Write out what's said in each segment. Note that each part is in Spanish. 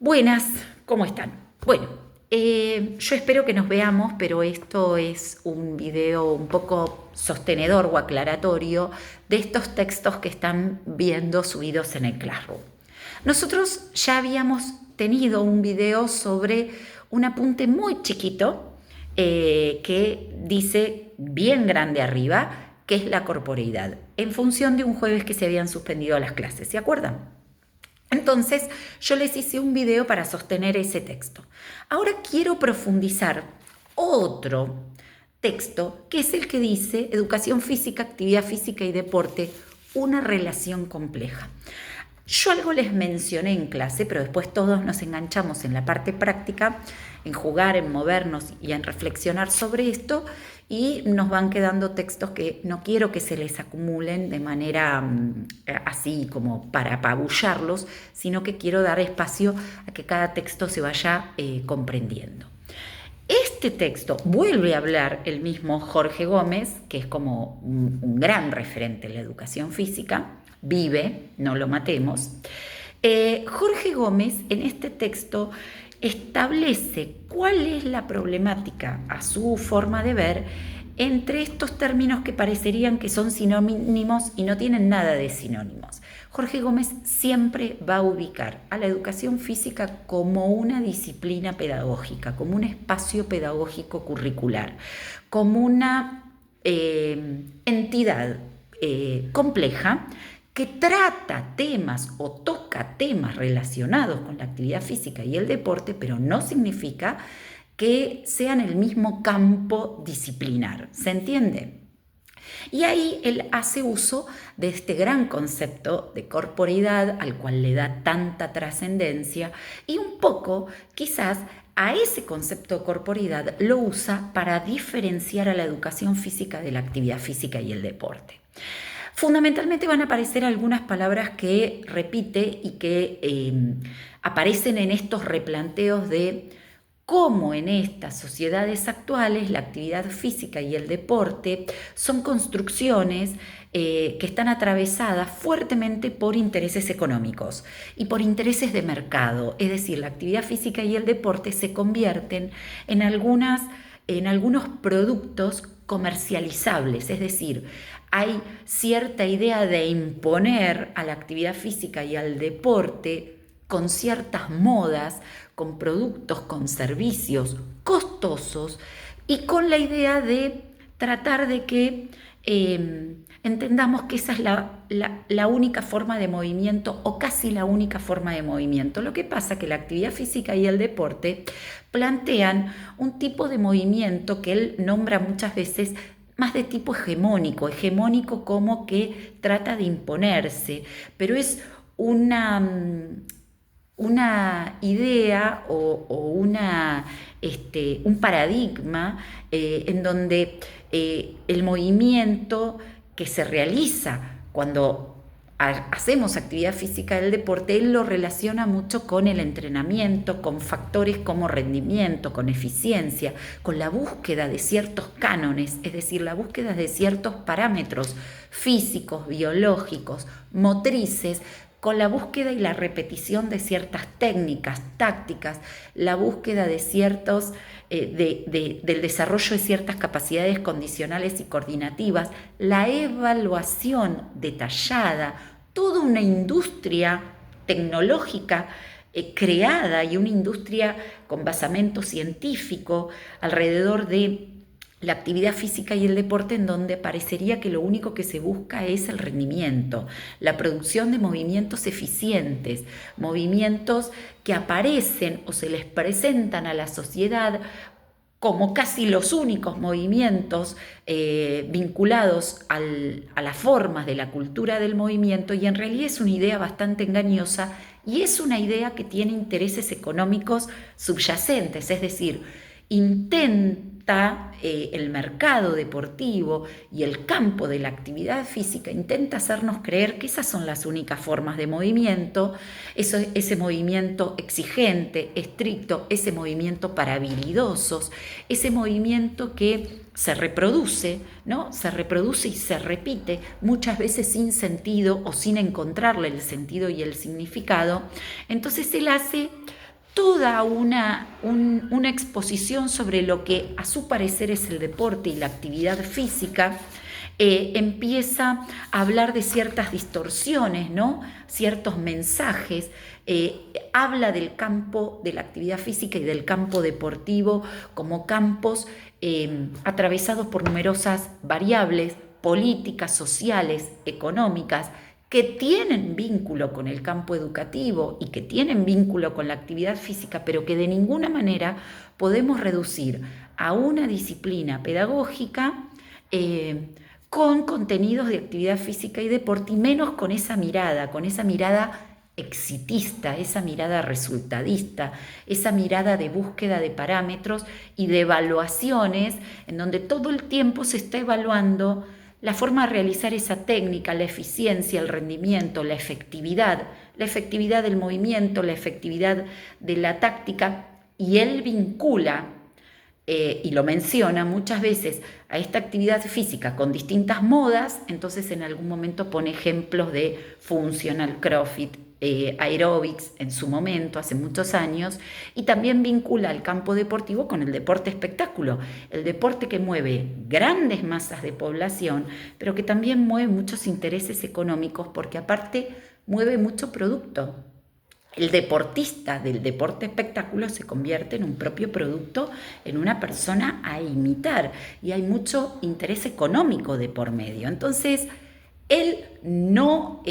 Buenas, ¿cómo están? Bueno, yo espero que nos veamos, pero esto es un video un poco sostenedor o aclaratorio de estos textos que están viendo subidos en el Classroom. Nosotros ya habíamos tenido un video sobre un apunte muy chiquito que dice bien grande arriba, que es la corporeidad, en función de un jueves que se habían suspendido las clases, ¿se acuerdan? Entonces yo les hice un video para sostener ese texto. Ahora quiero profundizar otro texto que es el que dice educación física, actividad física y deporte, una relación compleja. Yo algo les mencioné en clase, pero después todos nos enganchamos en la parte práctica, en jugar, en movernos y en reflexionar sobre esto, y nos van quedando textos que no quiero que se les acumulen de manera así como para apabullarlos, sino que quiero dar espacio a que cada texto se vaya comprendiendo. Este texto vuelve a hablar el mismo Jorge Gómez, que es como un gran referente en la educación física, vive, no lo matemos. Jorge Gómez en este texto establece cuál es la problemática a su forma de ver entre estos términos que parecerían que son sinónimos y no tienen nada de sinónimos. Jorge Gómez siempre va a ubicar a la educación física como una disciplina pedagógica, como un espacio pedagógico curricular, como una entidad compleja que trata temas o toca temas relacionados con la actividad física y el deporte, pero no significa que sean el mismo campo disciplinar. ¿Se entiende? Y ahí él hace uso de este gran concepto de corporeidad al cual le da tanta trascendencia y un poco quizás a ese concepto de corporeidad lo usa para diferenciar a la educación física de la actividad física y el deporte. Fundamentalmente van a aparecer algunas palabras que repite y que aparecen en estos replanteos de cómo en estas sociedades actuales la actividad física y el deporte son construcciones que están atravesadas fuertemente por intereses económicos y por intereses de mercado. Es decir, la actividad física y el deporte se convierten en algunos productos comercializables, es decir, hay cierta idea de imponer a la actividad física y al deporte con ciertas modas, con productos, con servicios costosos y con la idea de tratar de que entendamos que esa es la única forma de movimiento o casi la única forma de movimiento. Lo que pasa es que la actividad física y el deporte plantean un tipo de movimiento que él nombra muchas veces más de tipo hegemónico como que trata de imponerse, pero es una idea o un paradigma en donde el movimiento que se realiza cuando hacemos actividad física del deporte, él lo relaciona mucho con el entrenamiento, con factores como rendimiento, con eficiencia, con la búsqueda de ciertos cánones, es decir, la búsqueda de ciertos parámetros físicos, biológicos, motrices, con la búsqueda y la repetición de ciertas técnicas, tácticas, la búsqueda de del desarrollo de ciertas capacidades condicionales y coordinativas, la evaluación detallada, toda una industria tecnológica creada y una industria con basamento científico alrededor de la actividad física y el deporte, en donde parecería que lo único que se busca es el rendimiento, la producción de movimientos eficientes, movimientos que aparecen o se les presentan a la sociedad como casi los únicos movimientos vinculados a las formas de la cultura del movimiento, y en realidad es una idea bastante engañosa y es una idea que tiene intereses económicos subyacentes, es decir, intenta el mercado deportivo y el campo de la actividad física intenta hacernos creer que esas son las únicas formas de movimiento, ese movimiento exigente, estricto, ese movimiento para habilidosos, ese movimiento que se reproduce, ¿no? Se reproduce y se repite muchas veces sin sentido o sin encontrarle el sentido y el significado. Entonces él hace toda una exposición sobre lo que a su parecer es el deporte y la actividad física. Empieza a hablar de ciertas distorsiones, ¿no? Ciertos mensajes, habla del campo de la actividad física y del campo deportivo como campos atravesados por numerosas variables políticas, sociales, económicas, que tienen vínculo con el campo educativo y que tienen vínculo con la actividad física, pero que de ninguna manera podemos reducir a una disciplina pedagógica con contenidos de actividad física y deporte, y menos con esa mirada exitista, esa mirada resultadista, esa mirada de búsqueda de parámetros y de evaluaciones, en donde todo el tiempo se está evaluando la forma de realizar esa técnica, la eficiencia, el rendimiento, la efectividad del movimiento, la efectividad de la táctica, y él vincula y lo menciona muchas veces a esta actividad física con distintas modas. Entonces en algún momento pone ejemplos de funcional crossfit, aerobics en su momento, hace muchos años, y también vincula el campo deportivo con el deporte espectáculo, el deporte que mueve grandes masas de población, pero que también mueve muchos intereses económicos, porque aparte mueve mucho producto. El deportista del deporte espectáculo se convierte en un propio producto, en una persona a imitar, y hay mucho interés económico de por medio. Entonces, él no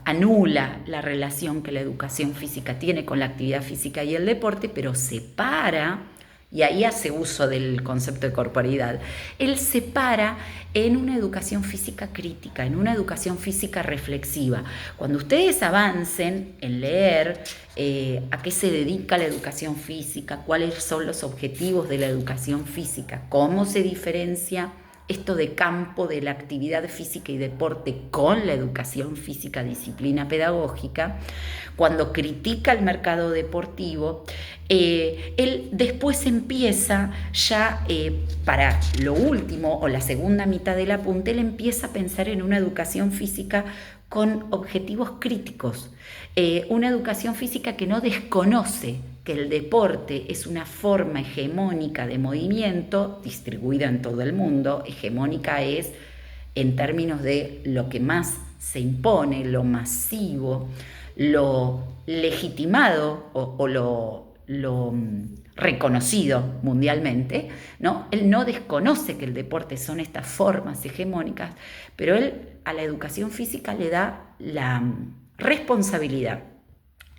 anula la relación que la educación física tiene con la actividad física y el deporte, pero separa, y ahí hace uso del concepto de corporeidad. Él separa en una educación física crítica, en una educación física reflexiva. Cuando ustedes avancen en leer a qué se dedica la educación física, cuáles son los objetivos de la educación física, cómo se diferencia esto de campo de la actividad física y deporte con la educación física, disciplina pedagógica, cuando critica el mercado deportivo, él después empieza ya para lo último o la segunda mitad del apunte, él empieza a pensar en una educación física con objetivos críticos, una educación física que no desconoce que el deporte es una forma hegemónica de movimiento distribuida en todo el mundo. Hegemónica es en términos de lo que más se impone, lo masivo, lo legitimado o lo reconocido mundialmente, ¿no? Él no desconoce que el deporte son estas formas hegemónicas, pero él a la educación física le da la responsabilidad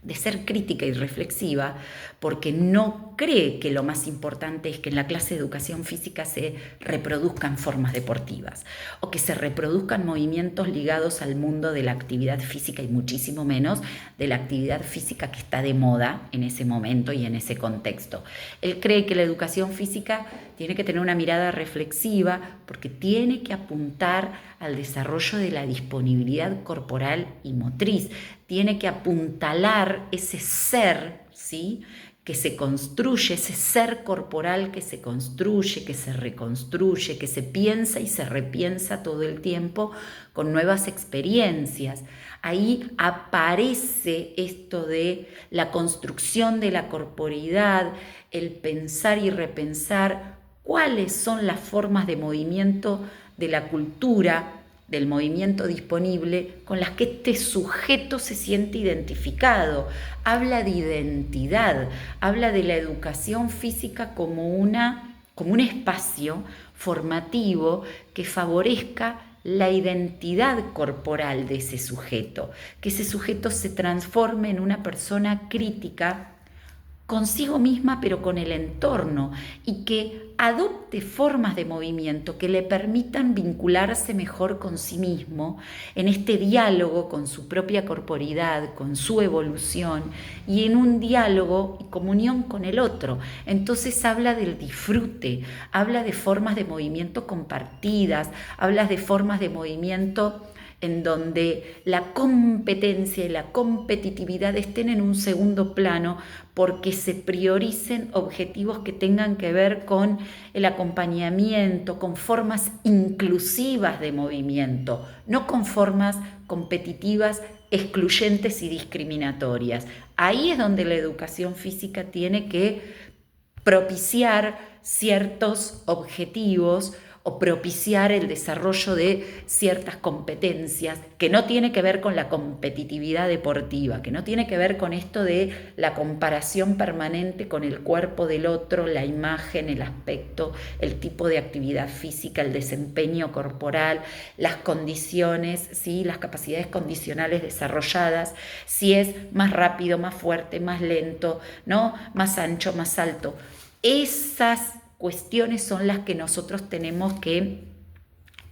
de ser crítica y reflexiva, porque no cree que lo más importante es que en la clase de educación física se reproduzcan formas deportivas o que se reproduzcan movimientos ligados al mundo de la actividad física, y muchísimo menos de la actividad física que está de moda en ese momento y en ese contexto. Él cree que la educación física tiene que tener una mirada reflexiva, porque tiene que apuntar al desarrollo de la disponibilidad corporal y motriz, tiene que apuntalar ese ser, ¿sí?, que se construye, ese ser corporal que se construye, que se reconstruye, que se piensa y se repiensa todo el tiempo con nuevas experiencias. Ahí aparece esto de la construcción de la corporeidad, el pensar y repensar cuáles son las formas de movimiento de la cultura, del movimiento disponible, con las que este sujeto se siente identificado. Habla de identidad, habla de la educación física como un espacio formativo que favorezca la identidad corporal de ese sujeto, que ese sujeto se transforme en una persona crítica consigo misma, pero con el entorno, y que adopte formas de movimiento que le permitan vincularse mejor con sí mismo en este diálogo con su propia corporidad, con su evolución, y en un diálogo y comunión con el otro. Entonces habla del disfrute, habla de formas de movimiento compartidas, habla de formas de movimiento en donde la competencia y la competitividad estén en un segundo plano, porque se prioricen objetivos que tengan que ver con el acompañamiento, con formas inclusivas de movimiento, no con formas competitivas excluyentes y discriminatorias. Ahí es donde la educación física tiene que propiciar ciertos objetivos o propiciar el desarrollo de ciertas competencias que no tiene que ver con la competitividad deportiva, que no tiene que ver con esto de la comparación permanente con el cuerpo del otro, la imagen, el aspecto, el tipo de actividad física, el desempeño corporal, las condiciones, ¿sí? Las capacidades condicionales desarrolladas, si es más rápido, más fuerte, más lento, ¿no? Más ancho, más alto. Esas cuestiones son las que nosotros tenemos que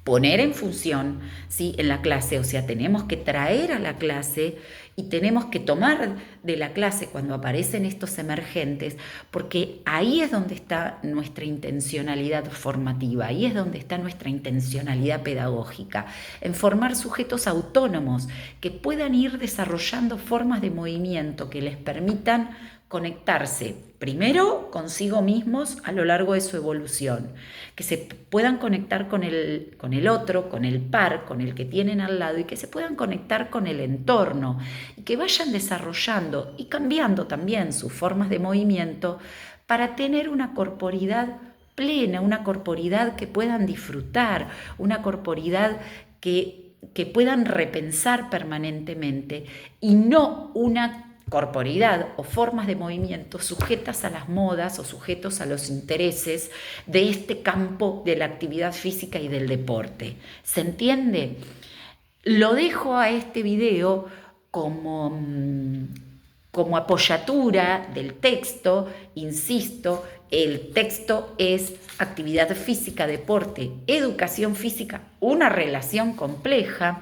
poner en función, ¿sí? En la clase, o sea, tenemos que traer a la clase y tenemos que tomar de la clase cuando aparecen estos emergentes, porque ahí es donde está nuestra intencionalidad formativa, ahí es donde está nuestra intencionalidad pedagógica, en formar sujetos autónomos que puedan ir desarrollando formas de movimiento que les permitan conectarse primero consigo mismos a lo largo de su evolución, que se puedan conectar con el otro, con el par, con el que tienen al lado y que se puedan conectar con el entorno y que vayan desarrollando y cambiando también sus formas de movimiento para tener una corporidad plena, una corporidad que puedan disfrutar, una corporidad que puedan repensar permanentemente y no una corporidad o formas de movimiento sujetas a las modas o sujetos a los intereses de este campo de la actividad física y del deporte. ¿Se entiende? Lo dejo a este video como apoyatura del texto. Insisto, el texto es actividad física, deporte, educación física, una relación compleja.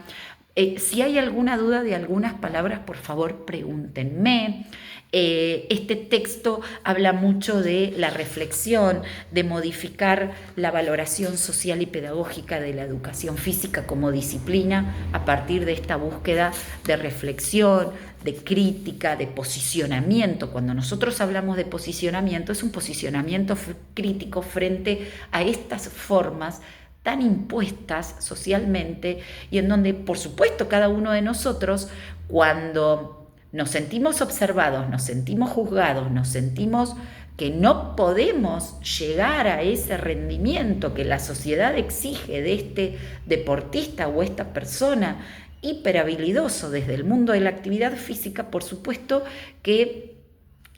Si hay alguna duda de algunas palabras, por favor, pregúntenme. Este texto habla mucho de la reflexión, de modificar la valoración social y pedagógica de la educación física como disciplina a partir de esta búsqueda de reflexión, de crítica, de posicionamiento. Cuando nosotros hablamos de posicionamiento, es un posicionamiento crítico frente a estas formas tan impuestas socialmente y en donde, por supuesto, cada uno de nosotros, cuando nos sentimos observados, nos sentimos juzgados, nos sentimos que no podemos llegar a ese rendimiento que la sociedad exige de este deportista o esta persona hiperhabilidoso desde el mundo de la actividad física, por supuesto que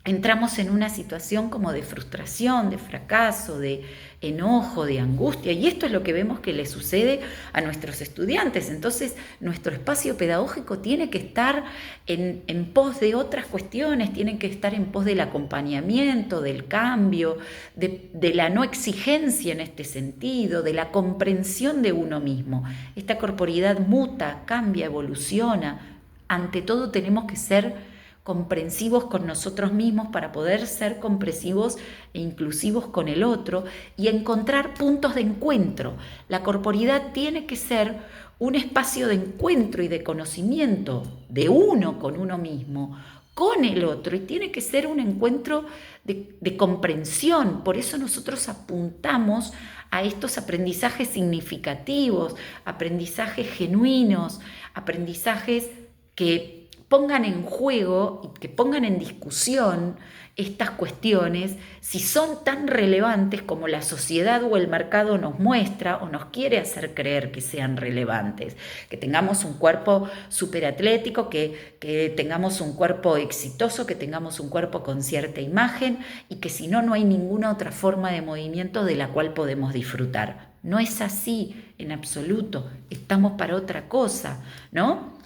entramos en una situación como de frustración, de fracaso, de enojo, de angustia, y esto es lo que vemos que le sucede a nuestros estudiantes. Entonces, nuestro espacio pedagógico tiene que estar en pos de otras cuestiones, tiene que estar en pos del acompañamiento, del cambio, de la no exigencia en este sentido, de la comprensión de uno mismo. Esta corporidad muta, cambia, evoluciona. Ante todo tenemos que ser comprensivos con nosotros mismos para poder ser comprensivos e inclusivos con el otro y encontrar puntos de encuentro. La corporidad tiene que ser un espacio de encuentro y de conocimiento de uno con uno mismo, con el otro, y tiene que ser un encuentro de comprensión. Por eso nosotros apuntamos a estos aprendizajes significativos, aprendizajes genuinos, aprendizajes que pongan en juego y que pongan en discusión estas cuestiones, si son tan relevantes como la sociedad o el mercado nos muestra o nos quiere hacer creer que sean relevantes. Que tengamos un cuerpo superatlético, que tengamos un cuerpo exitoso, que tengamos un cuerpo con cierta imagen y que si no, no hay ninguna otra forma de movimiento de la cual podemos disfrutar. No es así en absoluto, estamos para otra cosa, ¿no?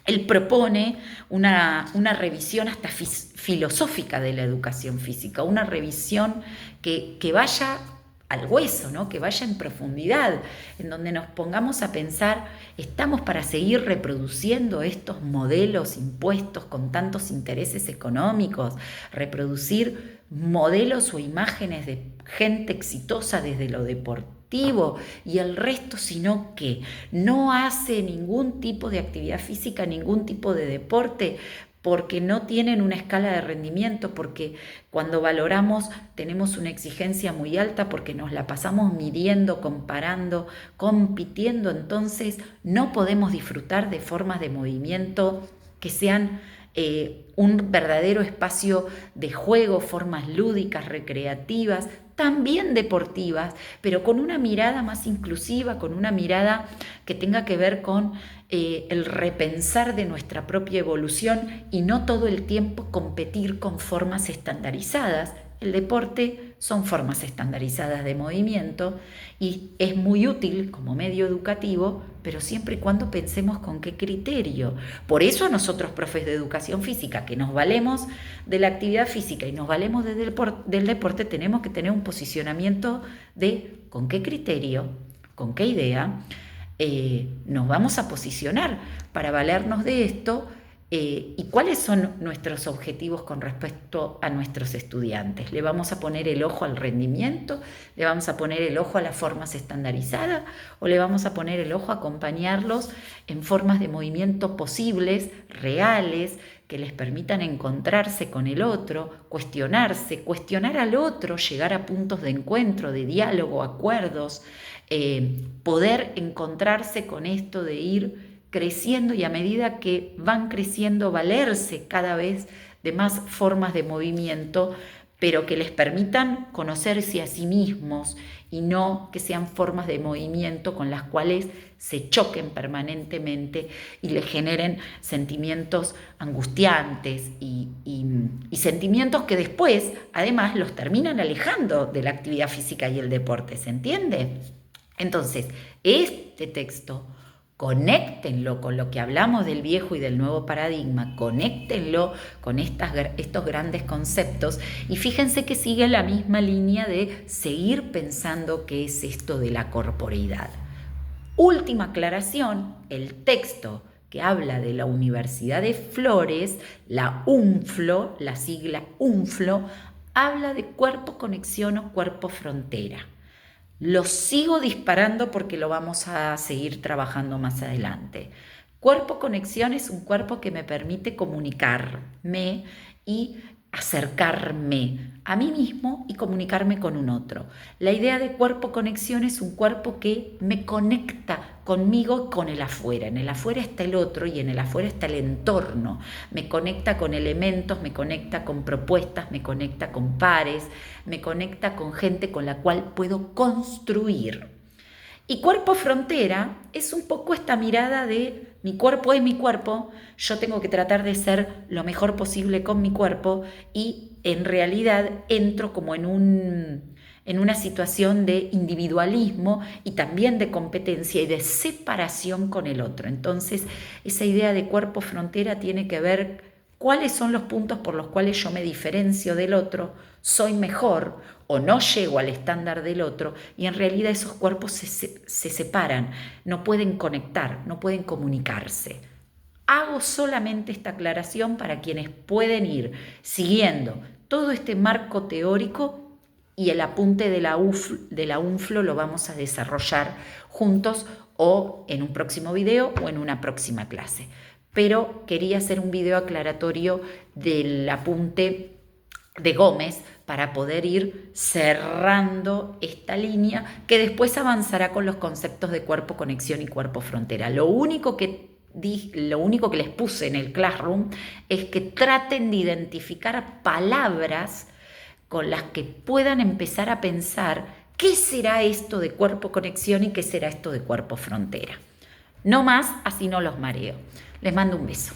Él propone una revisión hasta filosófica de la educación física, una revisión que vaya al hueso, ¿no? Que vaya en profundidad, en donde nos pongamos a pensar, ¿estamos para seguir reproduciendo estos modelos impuestos con tantos intereses económicos? Reproducir modelos o imágenes de gente exitosa desde lo deportivo y el resto, sino que no hace ningún tipo de actividad física, ningún tipo de deporte, porque no tienen una escala de rendimiento, porque cuando valoramos tenemos una exigencia muy alta, porque nos la pasamos midiendo, comparando, compitiendo, entonces no podemos disfrutar de formas de movimiento que sean un verdadero espacio de juego, formas lúdicas, recreativas, también deportivas, pero con una mirada más inclusiva, con una mirada que tenga que ver con el repensar de nuestra propia evolución y no todo el tiempo competir con formas estandarizadas. El deporte son formas estandarizadas de movimiento y es muy útil como medio educativo, pero siempre y cuando pensemos con qué criterio. Por eso a nosotros, profes de educación física, que nos valemos de la actividad física y nos valemos del deporte, tenemos que tener un posicionamiento de con qué criterio, con qué idea nos vamos a posicionar para valernos de esto. ¿Y cuáles son nuestros objetivos con respecto a nuestros estudiantes? ¿Le vamos a poner el ojo al rendimiento? ¿Le vamos a poner el ojo a las formas estandarizadas? ¿O le vamos a poner el ojo a acompañarlos en formas de movimiento posibles, reales, que les permitan encontrarse con el otro, cuestionarse, cuestionar al otro, llegar a puntos de encuentro, de diálogo, acuerdos, poder encontrarse con esto de ir creciendo y a medida que van creciendo valerse cada vez de más formas de movimiento, pero que les permitan conocerse a sí mismos y no que sean formas de movimiento con las cuales se choquen permanentemente y les generen sentimientos angustiantes y sentimientos que después además los terminan alejando de la actividad física y el deporte, ¿se entiende? Entonces, este texto conéctenlo con lo que hablamos del viejo y del nuevo paradigma, conéctenlo con estos grandes conceptos y fíjense que sigue la misma línea de seguir pensando qué es esto de la corporeidad. Última aclaración, el texto que habla de la Universidad de Flores, la UNFLO, la sigla UNFLO, habla de cuerpo conexión o cuerpo frontera. Lo sigo disparando porque lo vamos a seguir trabajando más adelante. Cuerpo conexión es un cuerpo que me permite comunicarme y acercarme a mí mismo y comunicarme con un otro. La idea de cuerpo conexión es un cuerpo que me conecta conmigo y con el afuera. En el afuera está el otro y en el afuera está el entorno. Me conecta con elementos, me conecta con propuestas, me conecta con pares, me conecta con gente con la cual puedo construir. Y cuerpo frontera es un poco esta mirada de mi cuerpo es mi cuerpo, yo tengo que tratar de ser lo mejor posible con mi cuerpo y en realidad entro como en una situación de individualismo y también de competencia y de separación con el otro. Entonces, esa idea de cuerpo frontera tiene que ver cuáles son los puntos por los cuales yo me diferencio del otro, soy mejor o no llego al estándar del otro y en realidad esos cuerpos se separan, no pueden conectar, no pueden comunicarse. Hago solamente esta aclaración para quienes pueden ir siguiendo todo este marco teórico y el apunte de la UNFLO lo vamos a desarrollar juntos o en un próximo video o en una próxima clase. Pero quería hacer un video aclaratorio del apunte de Gómez para poder ir cerrando esta línea que después avanzará con los conceptos de cuerpo conexión y cuerpo frontera. Lo único que les puse en el Classroom es que traten de identificar palabras con las que puedan empezar a pensar qué será esto de cuerpo conexión y qué será esto de cuerpo frontera. No más, así no los mareo. Les mando un beso.